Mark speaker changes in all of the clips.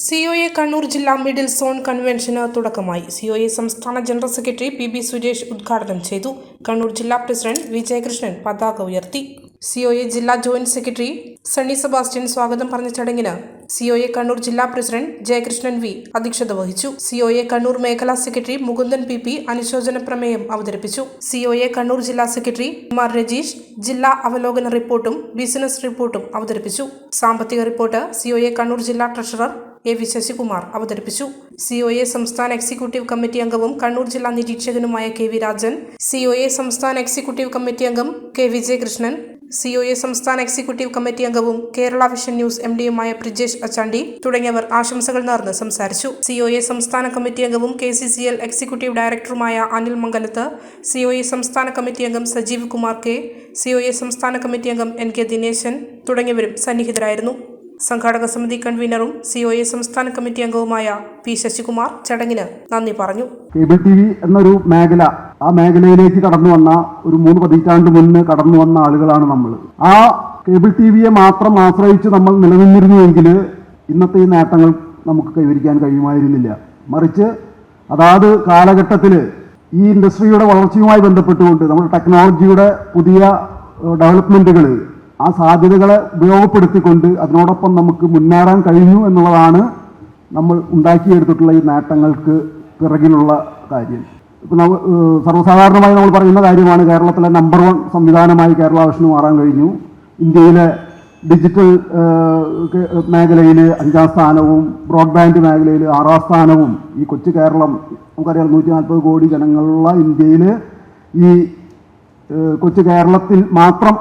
Speaker 1: COA Kannur ജില്ലാ middle zone കൺവെൻഷന് തുടക്കമായി. COA സംസ്ഥാന ജനറൽ സെക്രട്ടറി പി സുരേഷ് ഉദ്ഘാടനം ചെയ്തു. കണ്ണൂർ ജില്ലാ പ്രസിഡന്റ് വി ജയകൃഷ്ണൻ പതാക ഉയർത്തി. സിഒഎ ജില്ലാ ജോയിന്റ് സെക്രട്ടറി സണ്ണി സെബാസ്റ്റ്യൻ സ്വാഗതം പറഞ്ഞ ചടങ്ങിന് സിഒഎ കണ്ണൂർ ജില്ലാ പ്രസിഡന്റ് ജയകൃഷ്ണൻ വി അധ്യക്ഷത വഹിച്ചു. സിഒഎ കണ്ണൂർ മേഖലാ സെക്രട്ടറി മുകുന്ദൻ പി അനുശോചന പ്രമേയം അവതരിപ്പിച്ചു. സിഒഎ കണ്ണൂർ ജില്ലാ സെക്രട്ടറി കുമാർ രജീഷ് ജില്ലാ അവലോകന റിപ്പോർട്ടും ബിസിനസ് റിപ്പോർട്ടും അവതരിപ്പിച്ചു. സാമ്പത്തിക റിപ്പോർട്ട് സിഒഎ കണ്ണൂർ ജില്ലാ ട്രഷറർ എ വി ശശികുമാർ അവതരിപ്പിച്ചു. സിഒഎ സംസ്ഥാന എക്സിക്യൂട്ടീവ് കമ്മിറ്റി അംഗവും കണ്ണൂർ ജില്ലാ നിരീക്ഷകനുമായ കെ വി രാജൻ, സിഒഎ സംസ്ഥാന എക്സിക്യൂട്ടീവ് കമ്മിറ്റി അംഗം കെ വിജയകൃഷ്ണൻ, സിഒഎ സംസ്ഥാന എക്സിക്യൂട്ടീവ് കമ്മിറ്റി അംഗവും കേരള വിഷൻ ന്യൂസ് എംഡിയുമായ പ്രിജേഷ് അച്ചാണ്ടി തുടങ്ങിയവർ ആശംസകൾ നേർന്ന് സംസാരിച്ചു. സിഒഎ സംസ്ഥാന കമ്മിറ്റി അംഗവും KCCL എക്സിക്യൂട്ടീവ് ഡയറക്ടറുമായ അനിൽ മംഗലത്ത്, സിഒഎ സംസ്ഥാന കമ്മിറ്റി അംഗം സജീവ് കുമാർ കെ, സിഒഎ സംസ്ഥാന കമ്മിറ്റി അംഗം NK ദിനേശൻ തുടങ്ങിയവരും സന്നിഹിതരായിരുന്നു. സംഘാടക സമിതി കൺവീനറും സിഒഎ സംസ്ഥാന കമ്മിറ്റി അംഗവുമായ പി ശശികുമാർ ചടങ്ങിന് നന്ദി പറഞ്ഞു.
Speaker 2: കേബിൾ TV എന്നൊരു മേഖല, ആ മേഖലയിലേക്ക് കടന്നു വന്ന ഒരു 3 പതിറ്റാണ്ട് മുന്നേ കടന്നു വന്ന ആളുകളാണ് നമ്മൾ. ആ കേബിൾ TVയെ മാത്രം ആശ്രയിച്ച് നമ്മൾ നിലനിന്നിരുന്നുവെങ്കിൽ ഇന്നത്തെ ഈ നേട്ടങ്ങൾ നമുക്ക് കൈവരിക്കാൻ കഴിയുമായിരുന്നില്ല. മറിച്ച് അതാത് കാലഘട്ടത്തിൽ ഈ ഇൻഡസ്ട്രിയുടെ വളർച്ചയുമായി ബന്ധപ്പെട്ടുകൊണ്ട് നമ്മുടെ ടെക്നോളജിയുടെ പുതിയ ഡെവലപ്മെന്റുകൾ, ആ സാധ്യതകളെ ഉപയോഗപ്പെടുത്തിക്കൊണ്ട് അതിനോടൊപ്പം നമുക്ക് മുന്നേറാൻ കഴിഞ്ഞു എന്നുള്ളതാണ് നമ്മൾ ഉണ്ടാക്കിയെടുത്തിട്ടുള്ള ഈ നേട്ടങ്ങൾക്ക് പിറകിലുള്ള കാര്യം. ഇപ്പം സർവ്വസാധാരണമായി നമ്മൾ പറയുന്ന കാര്യമാണ്, കേരളത്തിലെ നമ്പർ 1 സംവിധാനമായി കേരള വിഷന് മാറാൻ കഴിഞ്ഞു. ഇന്ത്യയിലെ ഡിജിറ്റൽ മേഖലയിൽ 5ാം സ്ഥാനവും ബ്രോഡ്ബാൻഡ് മേഖലയിൽ 6ാം സ്ഥാനവും ഈ കൊച്ചു കേരളം, നമുക്കറിയാം 140 കോടി ജനങ്ങളുള്ള ഇന്ത്യയിൽ ഈ കൊച്ചു കേരളത്തിൽ മാത്രം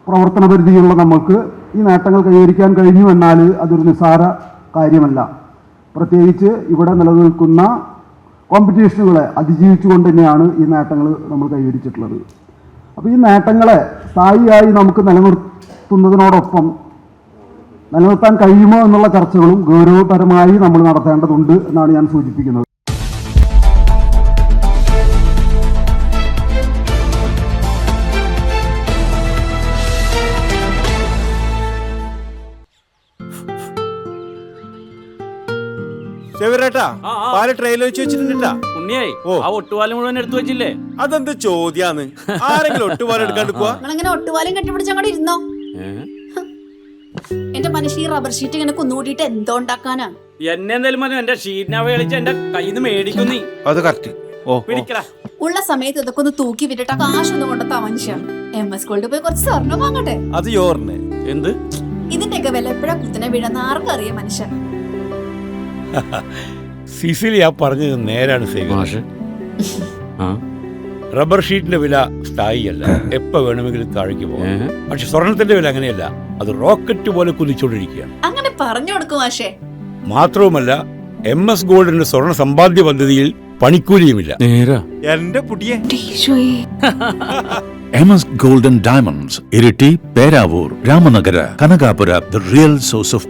Speaker 2: പ്രവർത്തന പരിധിയുള്ള നമുക്ക് ഈ നേട്ടങ്ങൾ കൈവരിക്കാൻ കഴിഞ്ഞു എന്നാൽ അതൊരു നിസ്സാര കാര്യമല്ല. പ്രത്യേകിച്ച് ഇവിടെ നിലനിൽക്കുന്ന കോമ്പറ്റീഷനുകളെ അതിജീവിച്ചുകൊണ്ട് തന്നെയാണ് ഈ നേട്ടങ്ങൾ നമ്മൾ കൈവരിച്ചിട്ടുള്ളത്. അപ്പോൾ ഈ നേട്ടങ്ങളെ സ്ഥായിയായി നമുക്ക് നിലനിർത്തുന്നതിനോടൊപ്പം നിലനിർത്താൻ കഴിയുമോ എന്നുള്ള ചർച്ചകളും ഗൗരവപരമായി നമ്മൾ നടത്തേണ്ടതുണ്ട് എന്നാണ് ഞാൻ സൂചിപ്പിക്കുന്നത്.
Speaker 3: പാല് ട്രെയിലർ വെച്ച് വെച്ചിട്ടുണ്ടാ
Speaker 4: ഉണ്ണിയായി ആ ഒട്ടുപാലം മുഴുവൻ എടുത്തു വെച്ചില്ലേ?
Speaker 3: അതെന്ത് ചോദ്യാന്ന്? ആരെങ്കിലും ഒട്ടുപാലം എടുക്കാണ്ടിരിക്കുക?
Speaker 5: നിങ്ങളിങ്ങനെ ഒട്ടുപാലം കെട്ടിപ്പിടിച്ച് അങ്ങോട്ട് ഇരുന്നോ? എന്റെ മനുഷ്യ ഈ റബ്ബർ ഷീറ്റ് ഇങ്ങനെ കുന്നുകൂട്ടിട്ട് എന്തോ ഉണ്ടാക്കാനാ?
Speaker 4: എന്നെ എന്തായാലും മതി, എന്റെ ഷീറ്റിനാവ കളിച്ച് എന്റെ കയ്യിൽ നിന്ന് മേടിക്കുന്നീ.
Speaker 3: അത് കറക്റ്റ്.
Speaker 5: ഉള്ള സമയത്ത് ഇതൊക്കെ ഒന്ന് തൂക്കി വിട്ടിട്ട് കാശൊന്നും കൊണ്ടെത്താ മനുഷ്യ. MS ഗോൾഡ് പോയി കുറച്ച് സ്വർണ്ണം വാങ്ങട്ടെ.
Speaker 3: അത് യോറിന് എന്ത്?
Speaker 5: ഇതിന്റെയൊക്കെ വില എപ്പോഴാ കുത്തിനെ വീഴുന്ന ആർക്കറിയാം മനുഷ്യൻ.
Speaker 6: സിസിലി ആ പറഞ്ഞത് നേരാണ് സേവ. റബ്ബർ ഷീറ്റിന്റെ വില സ്ഥായിയല്ല, എപ്പോ വേണമെങ്കിലും താഴേക്ക് പോകാം. പക്ഷെ സ്വർണത്തിന്റെ വില അങ്ങനെയല്ല, അത് റോക്കറ്റ് പോലെ കുതിച്ചുകൊണ്ടിരിക്കുകയാണ്.
Speaker 5: അങ്ങനെ പറഞ്ഞു കൊടുക്കും മാഷേ.
Speaker 6: മാത്രവുമല്ല MS ഗോൾഡിന്റെ സ്വർണ്ണ സമ്പാദ്യ പദ്ധതിയിൽ പണിക്കൂലിയുമില്ല.
Speaker 3: എന്റെ പുടിയെ
Speaker 7: MS Gold and Diamonds, Iriti, Peravur, Ramanagara, Kanagapura, the real source of